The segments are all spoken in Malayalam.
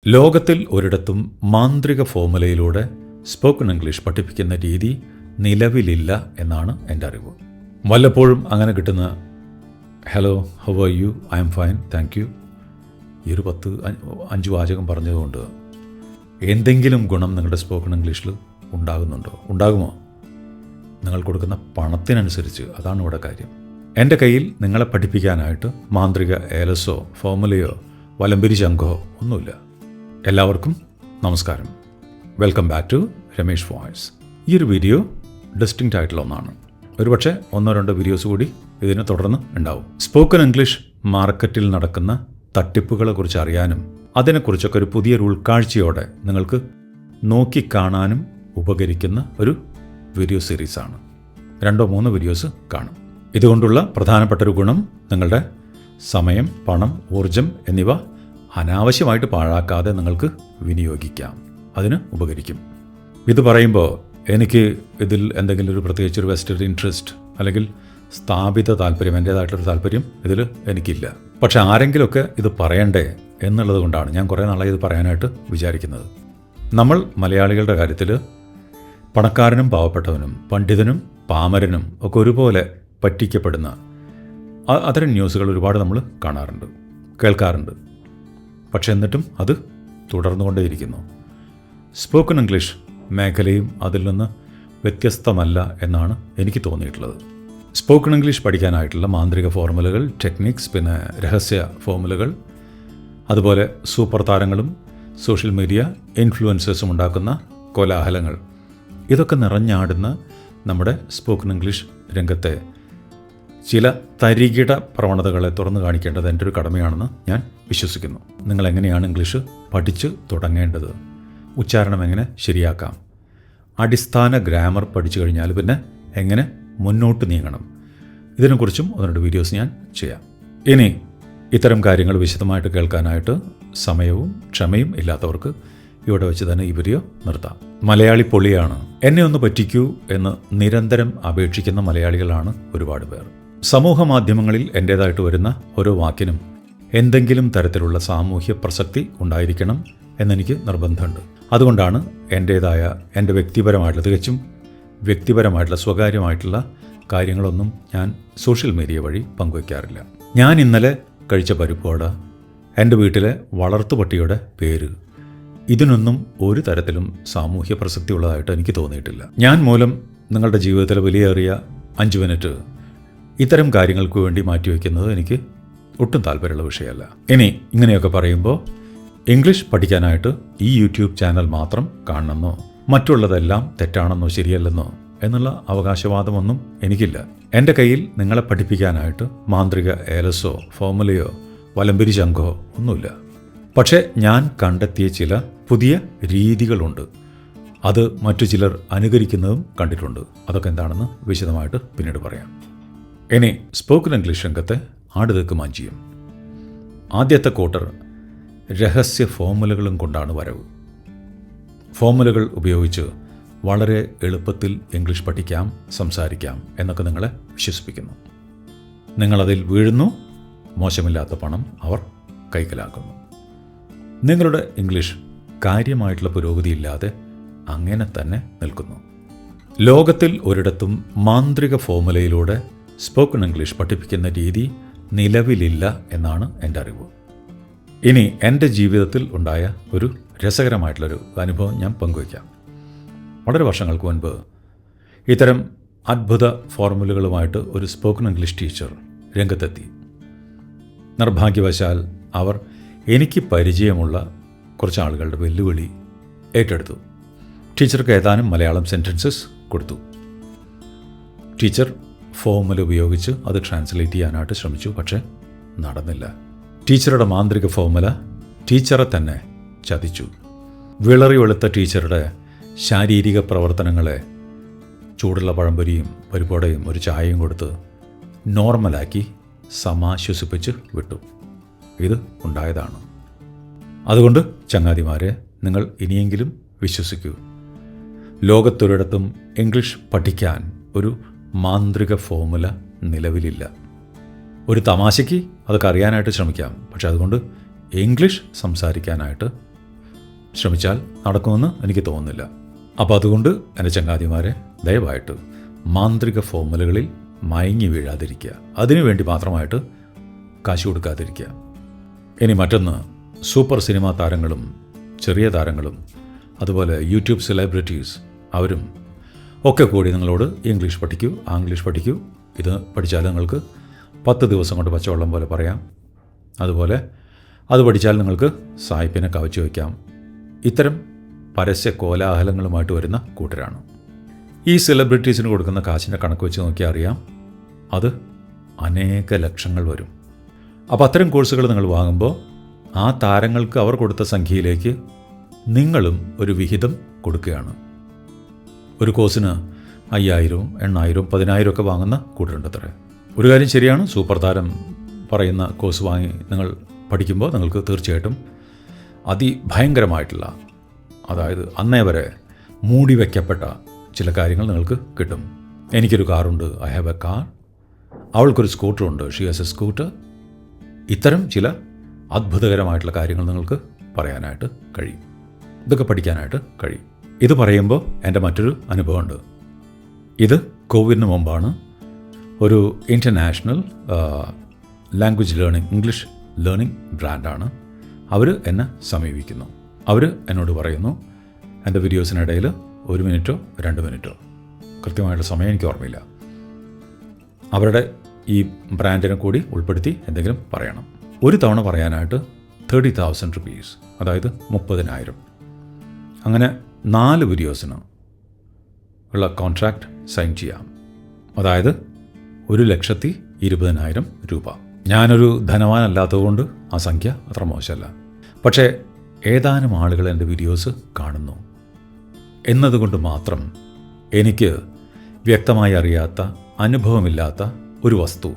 ലോകത്തിൽ ഒരിടത്തും മാന്ത്രിക ഫോർമുലയിലൂടെ സ്പോക്കൺ ഇംഗ്ലീഷ് പഠിപ്പിക്കുന്ന രീതി നിലവിലില്ല എന്നാണ് എൻ്റെ അറിവ്. വല്ലപ്പോഴും അങ്ങനെ കിട്ടുന്ന hello how are you, I am fine, thank you, ഈ ഒരു 5 വാചകം പറഞ്ഞതുകൊണ്ട് എന്തെങ്കിലും ഗുണം നിങ്ങളുടെ സ്പോക്കൺ ഇംഗ്ലീഷിൽ ഉണ്ടാകുമോ? നിങ്ങൾ കൊടുക്കുന്ന പണത്തിനനുസരിച്ച്, അതാണ് ഇവിടെ കാര്യം. എൻ്റെ കയ്യിൽ നിങ്ങളെ പഠിപ്പിക്കാനായിട്ട് മാന്ത്രിക ഏലസോ ഫോർമുലയോ വലംപിരി ശംഖോ ഒന്നുമില്ല. എല്ലാവർക്കും നമസ്കാരം. Welcome back to Ramesh voice. ഈ ഒരു വീഡിയോ ഡിസ്റ്റിങ്ക്റ്റ് ആയിട്ടുള്ള ഒന്നാണ്. ഒരുപക്ഷെ 1-2 വീഡിയോസ് കൂടി ഇതിനെ തുടർന്ന് ഉണ്ടാവും. സ്പോക്കൺ ഇംഗ്ലീഷ് മാർക്കറ്റിൽ നടക്കുന്ന തട്ടിപ്പുകളെ കുറിച്ച് അറിയാനും അതിനെക്കുറിച്ചൊക്കെ ഒരു പുതിയൊരു ഉൾക്കാഴ്ചയോടെ നിങ്ങൾക്ക് നോക്കിക്കാണാനും ഉപകരിക്കുന്ന ഒരു വീഡിയോ സീരീസാണ്. 2-3 വീഡിയോസ് കാണും. ഇതുകൊണ്ടുള്ള പ്രധാനപ്പെട്ട ഒരു ഗുണം, നിങ്ങളുടെ സമയം, പണം, ഊർജം എന്നിവ അനാവശ്യമായിട്ട് പാഴാക്കാതെ നിങ്ങൾക്ക് വിനിയോഗിക്കാം. അതിന് ഉപകരിക്കും. ഇത് പറയുമ്പോൾ എനിക്ക് ഇതിൽ എന്തെങ്കിലും ഒരു പ്രത്യേകിച്ചൊരു വെസ്റ്റഡ് ഇൻട്രസ്റ്റ് അല്ലെങ്കിൽ സ്ഥാപിത താല്പര്യം, എൻ്റേതായിട്ടൊരു താല്പര്യം ഇതിൽ എനിക്കില്ല. പക്ഷെ ആരെങ്കിലുമൊക്കെ ഇത് പറയണ്ടേ എന്നുള്ളത് കൊണ്ടാണ് ഞാൻ കുറേ നാളായി ഇത് പറയാനായിട്ട് വിചാരിക്കുന്നത്. നമ്മൾ മലയാളികളുടെ കാര്യത്തിൽ പണക്കാരനും പാവപ്പെട്ടവനും പണ്ഡിതനും പാമരനും ഒക്കെ ഒരുപോലെ പറ്റിക്കപ്പെടുന്ന അത്തരം ന്യൂസുകൾ ഒരുപാട് നമ്മൾ കാണാറുണ്ട്, കേൾക്കാറുണ്ട്. പക്ഷെ എന്നിട്ടും അത് തുടർന്നുകൊണ്ടേയിരിക്കുന്നു. സ്പോക്കൺ ഇംഗ്ലീഷ് മേഖലയും അതിൽ നിന്ന് വ്യത്യസ്തമല്ല എന്നാണ് എനിക്ക് തോന്നിയിട്ടുള്ളത്. സ്പോക്കൺ ഇംഗ്ലീഷ് പഠിക്കാനായിട്ടുള്ള മാന്ത്രിക ഫോർമുലകൾ, ടെക്നിക്സ്, പിന്നെ രഹസ്യ ഫോർമുലകൾ, അതുപോലെ സൂപ്പർ താരങ്ങളും സോഷ്യൽ മീഡിയ ഇൻഫ്ലുവൻസേഴ്സും ഉണ്ടാക്കുന്ന കോലാഹലങ്ങൾ, ഇതൊക്കെ നിറഞ്ഞാടുന്ന നമ്മുടെ സ്പോക്കൺ ഇംഗ്ലീഷ് രംഗത്തെ ചില തരികിട പ്രവണതകളെ തുറന്നു കാണിക്കേണ്ടത് എൻ്റെ ഒരു കടമയാണെന്ന് ഞാൻ വിശ്വസിക്കുന്നു. നിങ്ങളെങ്ങനെയാണ് ഇംഗ്ലീഷ് പഠിച്ച് തുടങ്ങേണ്ടത്, ഉച്ചാരണം എങ്ങനെ ശരിയാക്കാം, അടിസ്ഥാന ഗ്രാമർ പഠിച്ചു കഴിഞ്ഞാൽ പിന്നെ എങ്ങനെ മുന്നോട്ട് നീങ്ങണം, ഇതിനെക്കുറിച്ചും 1-2 വീഡിയോസ് ഞാൻ ചെയ്യാം. ഇനി ഇത്തരം കാര്യങ്ങൾ വിശദമായിട്ട് കേൾക്കാനായിട്ട് സമയവും ക്ഷമയും ഇല്ലാത്തവർക്ക് ഇവിടെ വെച്ച് തന്നെ ഈ വീഡിയോ നിർത്താം. മലയാളി പൊളിയാണ്, എന്നെ ഒന്ന് പറ്റിക്കൂ എന്ന് നിരന്തരം അപേക്ഷിക്കുന്ന മലയാളികളാണ് ഒരുപാട് പേർ. സമൂഹ മാധ്യമങ്ങളിൽ എൻ്റേതായിട്ട് വരുന്ന ഓരോ വാക്കിനും എന്തെങ്കിലും തരത്തിലുള്ള സാമൂഹ്യ പ്രസക്തി ഉണ്ടായിരിക്കണം എന്നെനിക്ക് നിർബന്ധമുണ്ട്. അതുകൊണ്ടാണ് എൻ്റേതായ എൻ്റെ തികച്ചും വ്യക്തിപരമായിട്ടുള്ള സ്വകാര്യമായിട്ടുള്ള കാര്യങ്ങളൊന്നും ഞാൻ സോഷ്യൽ മീഡിയ വഴി പങ്കുവയ്ക്കാറില്ല. ഞാൻ ഇന്നലെ കഴിച്ച പരിപ്പോട, എൻ്റെ വീട്ടിലെ വളർത്തുപട്ടിയുടെ പേര്, ഇതിനൊന്നും ഒരു തരത്തിലും സാമൂഹ്യ പ്രസക്തി ഉള്ളതായിട്ട് എനിക്ക് തോന്നിയിട്ടില്ല. ഞാൻ മൂലം നിങ്ങളുടെ ജീവിതത്തിലെ വിലയേറിയ 5 മിനിറ്റ് ഇത്തരം കാര്യങ്ങൾക്ക് വേണ്ടി മാറ്റിവെക്കുന്നത് എനിക്ക് ഒട്ടും താല്പര്യമുള്ള വിഷയമല്ല. ഇനി ഇങ്ങനെയൊക്കെ പറയുമ്പോൾ ഇംഗ്ലീഷ് പഠിക്കാനായിട്ട് ഈ യൂട്യൂബ് ചാനൽ മാത്രം കാണണമെന്നോ മറ്റുള്ളതെല്ലാം തെറ്റാണെന്നോ ശരിയല്ലെന്നോ എന്നുള്ള അവകാശവാദമൊന്നും എനിക്കില്ല. എൻ്റെ കയ്യിൽ നിങ്ങളെ പഠിപ്പിക്കാനായിട്ട് മാന്ത്രിക ഏലസോ ഫോർമുലയോ വലംപിരി ശംഖോ ഒന്നുമില്ല. പക്ഷേ ഞാൻ കണ്ടെത്തിയ ചില പുതിയ രീതികളുണ്ട്. അത് മറ്റു ചിലർ അനുകരിക്കുന്നതും കണ്ടിട്ടുണ്ട്. അതൊക്കെ എന്താണെന്ന് വിശദമായിട്ട് പിന്നീട് പറയാം. ഇനി സ്പോക്കൺ ഇംഗ്ലീഷ് രംഗത്തെ ആടുതേക്ക് മാഞ്ചിയും. ആദ്യത്തെ ക്വാർട്ടർ രഹസ്യ ഫോർമുലകളും കൊണ്ടാണ് വരവ്. ഫോർമുലകൾ ഉപയോഗിച്ച് വളരെ എളുപ്പത്തിൽ ഇംഗ്ലീഷ് പഠിക്കാം, സംസാരിക്കാം എന്നൊക്കെ നിങ്ങളെ വിശ്വസിപ്പിക്കുന്നു. നിങ്ങളതിൽ വീഴുന്നു, മോശമില്ലാത്ത പണം അവർ കൈക്കലാക്കുന്നു. നിങ്ങളുടെ ഇംഗ്ലീഷ് കാര്യമായിട്ടുള്ള പുരോഗതിയില്ലാതെ അങ്ങനെ തന്നെ നിൽക്കുന്നു. ലോകത്തിൽ ഒരിടത്തും മാന്ത്രിക ഫോർമുലയിലൂടെ സ്പോക്കൺ ഇംഗ്ലീഷ് പഠിപ്പിക്കുന്ന രീതി നിലവിലില്ല എന്നാണ് എൻ്റെ അറിവ്. ഇനി എൻ്റെ ജീവിതത്തിൽ ഉണ്ടായ ഒരു രസകരമായിട്ടുള്ളൊരു അനുഭവം ഞാൻ പങ്കുവയ്ക്കാം. വളരെ വർഷങ്ങൾക്ക് മുൻപ് ഇത്തരം അത്ഭുത ഫോർമുലകളുമായിട്ട് ഒരു സ്പോക്കൺ ഇംഗ്ലീഷ് ടീച്ചർ രംഗത്തെത്തി. നിർഭാഗ്യവശാൽ അവർ എനിക്ക് പരിചയമുള്ള കുറച്ച് ആളുകളുടെ വെല്ലുവിളി ഏറ്റെടുത്തു. ടീച്ചർക്ക് ഏതാനും മലയാളം സെൻറ്റൻസസ് കൊടുത്തു. ടീച്ചർ ഫോർമുല ഉപയോഗിച്ച് അത് ട്രാൻസ്ലേറ്റ് ചെയ്യാനായിട്ട് ശ്രമിച്ചു. പക്ഷേ നടന്നില്ല. ടീച്ചറുടെ മാന്ത്രിക ഫോർമുല ടീച്ചറെ തന്നെ ചതിച്ചു. വിളറി വെളുത്ത ടീച്ചറുടെ ശാരീരിക പ്രവർത്തനങ്ങളെ ചൂടുള്ള പഴംപൊരിയും പരിപ്പോടയും ഒരു ചായയും കൊടുത്ത് നോർമലാക്കി സമാശ്വസിപ്പിച്ച് വിട്ടു. ഇത് ഉണ്ടായതാണ്. അതുകൊണ്ട് ചങ്ങാതിമാരെ, നിങ്ങൾ ഇനിയെങ്കിലും വിശ്വസിക്കൂ. ലോകത്തൊരിടത്തും ഇംഗ്ലീഷ് പഠിക്കാൻ ഒരു മാന്ത്രിക ഫോർമുല നിലവിലില്ല. ഒരു തമാശയ്ക്ക് അതൊക്കെ അറിയാനായിട്ട് ശ്രമിക്കാം, പക്ഷെ അതുകൊണ്ട് ഇംഗ്ലീഷ് സംസാരിക്കാനായിട്ട് ശ്രമിച്ചാൽ നടക്കുമെന്ന് എനിക്ക് തോന്നുന്നില്ല. അപ്പോൾ അതുകൊണ്ട് എൻ്റെ ചങ്ങാതിമാരെ, ദയവായിട്ട് മാന്ത്രിക ഫോർമുലകളിൽ മയങ്ങി വീഴാതിരിക്കുക. അതിനുവേണ്ടി മാത്രമായിട്ട് കാശ് കൊടുക്കാതിരിക്കുക. ഇനി മറ്റൊന്ന്, സൂപ്പർ സിനിമാ താരങ്ങളും ചെറിയ താരങ്ങളും അതുപോലെ യൂട്യൂബ് സെലിബ്രിറ്റീസ് അവരും ഒക്കെ കൂടി നിങ്ങളോട് ഇംഗ്ലീഷ് പഠിക്കൂ, ആംഗ്ലീഷ് പഠിക്കൂ, ഇത് പഠിച്ചാൽ നിങ്ങൾക്ക് 10 ദിവസം കൊണ്ട് പച്ചവെള്ളം പോലെ പറയാം, അതുപോലെ അത് പഠിച്ചാൽ നിങ്ങൾക്ക് സായിപ്പിനെ കവച്ചു വയ്ക്കാം. ഇത്തരം പരസ്യ കോലാഹലങ്ങളുമായിട്ട് വരുന്ന കൂട്ടരാണ്. ഈ സെലിബ്രിറ്റീസിന് കൊടുക്കുന്ന കാശിൻ്റെ കണക്ക് വെച്ച് നോക്കിയാൽ അറിയാം, അത് അനേക ലക്ഷങ്ങൾ വരും. അപ്പോൾ അത്തരം കോഴ്സുകൾ നിങ്ങൾ വാങ്ങുമ്പോൾ ആ താരങ്ങൾക്ക് അവർ കൊടുത്ത സംഖ്യയിലേക്ക് നിങ്ങളും ഒരു വിഹിതം കൊടുക്കുകയാണ്. ഒരു കോഴ്സിന് 5,000, 8,000, 10,000 ഒക്കെ വാങ്ങുന്ന കൂട്ടരുണ്ടത്രേ. ഒരു കാര്യം ശരിയാണ്, സൂപ്പർ താരം പറയുന്ന കോഴ്സ് വാങ്ങി നിങ്ങൾ പഠിക്കുമ്പോൾ നിങ്ങൾക്ക് തീർച്ചയായിട്ടും അതിഭയങ്കരമായിട്ടുള്ള, അതായത് അന്നേ വരെ മൂടി വയ്ക്കപ്പെട്ട ചില കാര്യങ്ങൾ നിങ്ങൾക്ക് കിട്ടും. എനിക്കൊരു കാറുണ്ട്, ഐ ഹാവ് എ കാർ. അവൾക്കൊരു സ്കൂട്ടറുണ്ട്, ഷീ ഹാസ് എ സ്കൂട്ടർ. ഇത്തരം ചില അത്ഭുതകരമായിട്ടുള്ള കാര്യങ്ങൾ നിങ്ങൾക്ക് പറയാനായിട്ട് കഴിയും, ഇതൊക്കെ പഠിക്കാനായിട്ട് കഴിയും. ഇത് പറയുമ്പോൾ എൻ്റെ മറ്റൊരു അനുഭവമുണ്ട്. ഇത് കോവിഡിന് മുമ്പാണ്. ഒരു international language learning, English learning ബ്രാൻഡാണ്. അവർ എന്നെ സമീപിക്കുന്നു. അവർ എന്നോട് പറയുന്നു, എൻ്റെ വീഡിയോസിനിടയിൽ 1 മിനിറ്റോ 2 മിനിറ്റോ, കൃത്യമായിട്ടുള്ള സമയം എനിക്ക് ഓർമ്മയില്ല, അവരുടെ ഈ ബ്രാൻഡിനെ കൂടി ഉൾപ്പെടുത്തി എന്തെങ്കിലും പറയണം. ഒരു തവണ പറയാനായിട്ട് 30,000 rupees, അതായത് 30,000. അങ്ങനെ 4 വീഡിയോസിന് ഉള്ള കോൺട്രാക്റ്റ് സൈൻ ചെയ്യാം. അതായത് 1,20,000 രൂപ. ഞാനൊരു ധനവാനല്ലാത്തതുകൊണ്ട് ആ സംഖ്യ അത്ര മോശമല്ല. പക്ഷേ ഏതാനും ആളുകൾ എൻ്റെ വീഡിയോസ് കാണുന്നു എന്നതുകൊണ്ട് മാത്രം എനിക്ക് വ്യക്തമായി അറിയാത്ത, അനുഭവമില്ലാത്ത ഒരു വസ്തു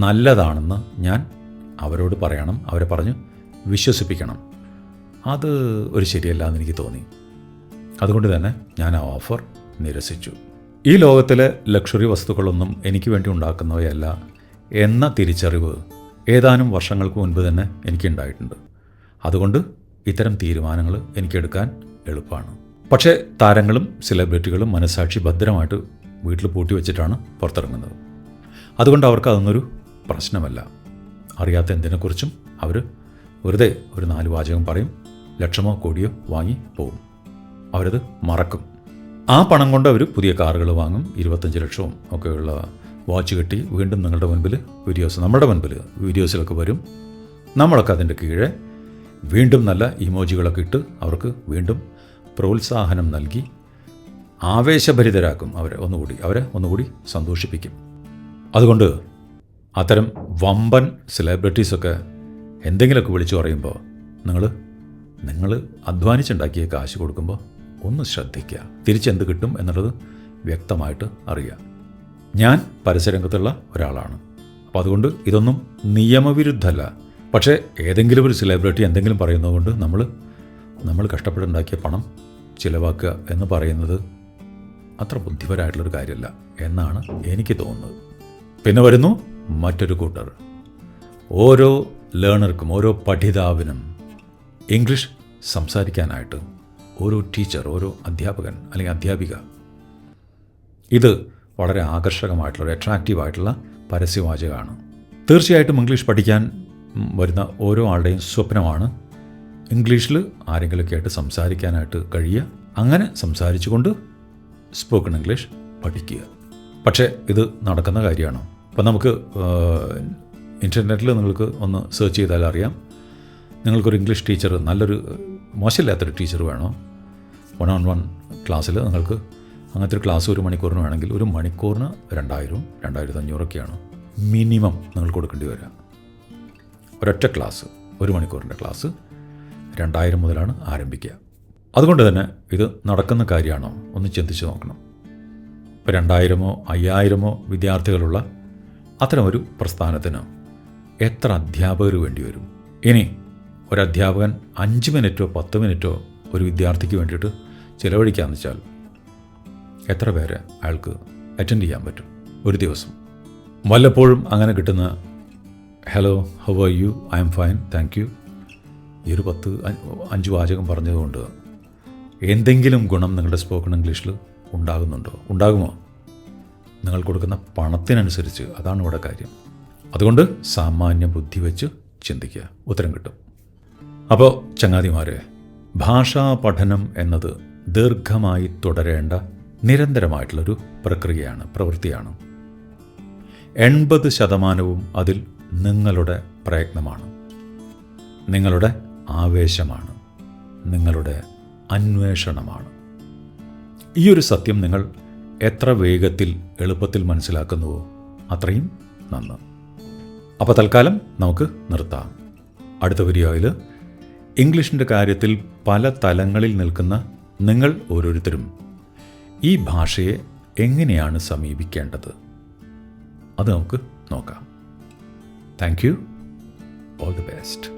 നല്ലതാണെന്ന് ഞാൻ അവരോട് പറയണം, അവരെ പറഞ്ഞ് വിശ്വസിപ്പിക്കണം. അത് ഒരു ശരിയല്ല എന്ന് എനിക്ക് തോന്നി. അതുകൊണ്ട് തന്നെ ഞാൻ ആ ഓഫർ നിരസിച്ചു. ഈ ലോകത്തിലെ ലക്ഷറി വസ്തുക്കളൊന്നും എനിക്ക് വേണ്ടി ഉണ്ടാക്കുന്നവയല്ല എന്ന തിരിച്ചറിവ് ഏതാനും വർഷങ്ങൾക്ക് മുൻപ് തന്നെ എനിക്കുണ്ടായിട്ടുണ്ട്. അതുകൊണ്ട് ഇത്തരം തീരുമാനങ്ങൾ എനിക്കെടുക്കാൻ എളുപ്പമാണ്. പക്ഷേ താരങ്ങളും സെലിബ്രിറ്റികളും മനസ്സാക്ഷി ഭദ്രമായിട്ട് വീട്ടിൽ പൂട്ടി വെച്ചിട്ടാണ് പുറത്തിറങ്ങുന്നത്. അതുകൊണ്ട് അവർക്ക് അതൊന്നൊരു പ്രശ്നമല്ല. അറിയാത്ത എന്തിനെക്കുറിച്ചും അവർ വെറുതെ ഒരു 4 വാചകം പറയും, ലക്ഷമോ കോടിയോ വാങ്ങി പോകും. അവരത് മറക്കും. ആ പണം കൊണ്ട് അവർ പുതിയ കാറുകൾ വാങ്ങും, 25 ലക്ഷവും ഒക്കെയുള്ള വാച്ച് കെട്ടി വീണ്ടും നിങ്ങളുടെ മുൻപിൽ നമ്മുടെ മുൻപിൽ വീഡിയോസിലൊക്കെ വരും. നമ്മളൊക്കെ അതിൻ്റെ കീഴെ വീണ്ടും നല്ല ഇമോജികളൊക്കെ ഇട്ട് അവർക്ക് വീണ്ടും പ്രോത്സാഹനം നൽകി ആവേശഭരിതരാക്കും. അവരെ ഒന്നുകൂടി സന്തോഷിപ്പിക്കും. അതുകൊണ്ട് അത്തരം വമ്പൻ സെലിബ്രിറ്റീസൊക്കെ എന്തെങ്കിലുമൊക്കെ വിളിച്ചു പറയുമ്പോൾ നിങ്ങൾ അധ്വാനിച്ചുണ്ടാക്കിയ കാശ് കൊടുക്കുമ്പോൾ ഒന്ന് ശ്രദ്ധിക്കുക, തിരിച്ചെന്ത് കിട്ടും എന്നുള്ളത് വ്യക്തമായിട്ട് അറിയുക. ഞാൻ പരസ്യരംഗത്തുള്ള ഒരാളാണ്. അപ്പോൾ അതുകൊണ്ട് ഇതൊന്നും നിയമവിരുദ്ധമല്ല. പക്ഷേ ഏതെങ്കിലും ഒരു സെലിബ്രിറ്റി എന്തെങ്കിലും പറയുന്നതുകൊണ്ട് നമ്മൾ കഷ്ടപ്പെട്ടുണ്ടാക്കിയ പണം ചിലവാക്കുക എന്ന് പറയുന്നത് അത്ര ബുദ്ധിപരമായിട്ടുള്ളൊരു കാര്യമല്ല എന്നാണ് എനിക്ക് തോന്നുന്നത്. പിന്നെ വരുന്നു മറ്റൊരു കൂട്ടർ. ഓരോ ലേണർക്കും, ഓരോ പഠിതാവിനും ഇംഗ്ലീഷ് സംസാരിക്കാനായിട്ട് ഓരോ ടീച്ചർ, ഓരോ അധ്യാപകൻ അല്ലെങ്കിൽ അധ്യാപിക, ഇത് വളരെ ആകർഷകമായിട്ടുള്ള, അട്രാക്റ്റീവായിട്ടുള്ള പരസ്യവാചകമാണ്. തീർച്ചയായിട്ടും ഇംഗ്ലീഷ് പഠിക്കാൻ വരുന്ന ഓരോ ആളുടെയും സ്വപ്നമാണ് ഇംഗ്ലീഷിൽ ആരെങ്കിലുമൊക്കെ ആയിട്ട് സംസാരിക്കാനായിട്ട് കഴിയുക. അങ്ങനെ സംസാരിച്ചുകൊണ്ട് സ്പോക്കൺ ഇംഗ്ലീഷ് പഠിക്കുക. പക്ഷേ ഇത് നടക്കുന്ന കാര്യമാണോ? അപ്പം നമുക്ക് ഇൻ്റർനെറ്റിൽ നിങ്ങൾക്ക് ഒന്ന് സെർച്ച് ചെയ്താൽ അറിയാം. നിങ്ങൾക്കൊരു ഇംഗ്ലീഷ് ടീച്ചർ, നല്ലൊരു മോശമില്ലാത്തൊരു ടീച്ചർ വേണോ? 1-on-1 ക്ലാസ്സിൽ നിങ്ങൾക്ക് അങ്ങനത്തെ ഒരു ക്ലാസ് 1 മണിക്കൂറിന് വേണമെങ്കിൽ 1 മണിക്കൂറിന് 2,000, 2,500 മിനിമം നിങ്ങൾ കൊടുക്കേണ്ടി വരിക. ഒരൊറ്റ ക്ലാസ്, 1 മണിക്കൂറിൻ്റെ ക്ലാസ് 2,000 മുതലാണ് ആരംഭിക്കുക. അതുകൊണ്ട് തന്നെ ഇത് നടക്കുന്ന കാര്യമാണോ ഒന്ന് ചിന്തിച്ച് നോക്കണം. ഇപ്പോൾ 2,000 5,000 വിദ്യാർത്ഥികളുള്ള അത്തരമൊരു പ്രസ്ഥാനത്തിന് എത്ര അധ്യാപകർ വേണ്ടി വരും? ഇനി ഒരു അധ്യാപകൻ 5 മിനിറ്റോ 10 മിനിറ്റോ ഒരു വിദ്യാർത്ഥിക്ക് വേണ്ടിയിട്ട് ചിലവഴിക്കാമെന്ന് വെച്ചാൽ എത്ര പേരെ അയാൾക്ക് അറ്റൻഡ് ചെയ്യാൻ പറ്റും ഒരു ദിവസം? വല്ലപ്പോഴും അങ്ങനെ കിട്ടുന്ന hello, how are you, I am fine, thank you, ഈ ഒരു 5 വാചകം പറഞ്ഞതുകൊണ്ട് എന്തെങ്കിലും ഗുണം നിങ്ങളുടെ സ്പോക്കൺ ഇംഗ്ലീഷിൽ ഉണ്ടാകുമോ? നിങ്ങൾ കൊടുക്കുന്ന പണത്തിനനുസരിച്ച്, അതാണ് ഇവിടെ കാര്യം. അതുകൊണ്ട് സാമാന്യ ബുദ്ധി വെച്ച് ചിന്തിക്കുക, ഉത്തരം കിട്ടും. അപ്പോൾ ചങ്ങാതിമാരെ, ഭാഷാ പഠനം എന്നത് ദീർഘമായി തുടരേണ്ട നിരന്തരമായിട്ടുള്ളൊരു പ്രവൃത്തിയാണ്. 80% അതിൽ നിങ്ങളുടെ പ്രയത്നമാണ്, നിങ്ങളുടെ ആവേശമാണ്, നിങ്ങളുടെ അന്വേഷണമാണ്. ഈ ഒരു സത്യം നിങ്ങൾ എത്ര വേഗത്തിൽ എളുപ്പത്തിൽ മനസ്സിലാക്കുന്നുവോ അത്രയും നന്ന്. അപ്പോൾ തൽക്കാലം നമുക്ക് നിർത്താം. അടുത്ത വീഡിയോയിൽ ഇംഗ്ലീഷിൻ്റെ കാര്യത്തിൽ പല തലങ്ങളിൽ നിൽക്കുന്ന നിങ്ങൾ ഓരോരുത്തരും ഈ ഭാഷയെ എങ്ങനെയാണ് സമീപിക്കേണ്ടത് അത് നമുക്ക് നോക്കാം. Thank you. All the best.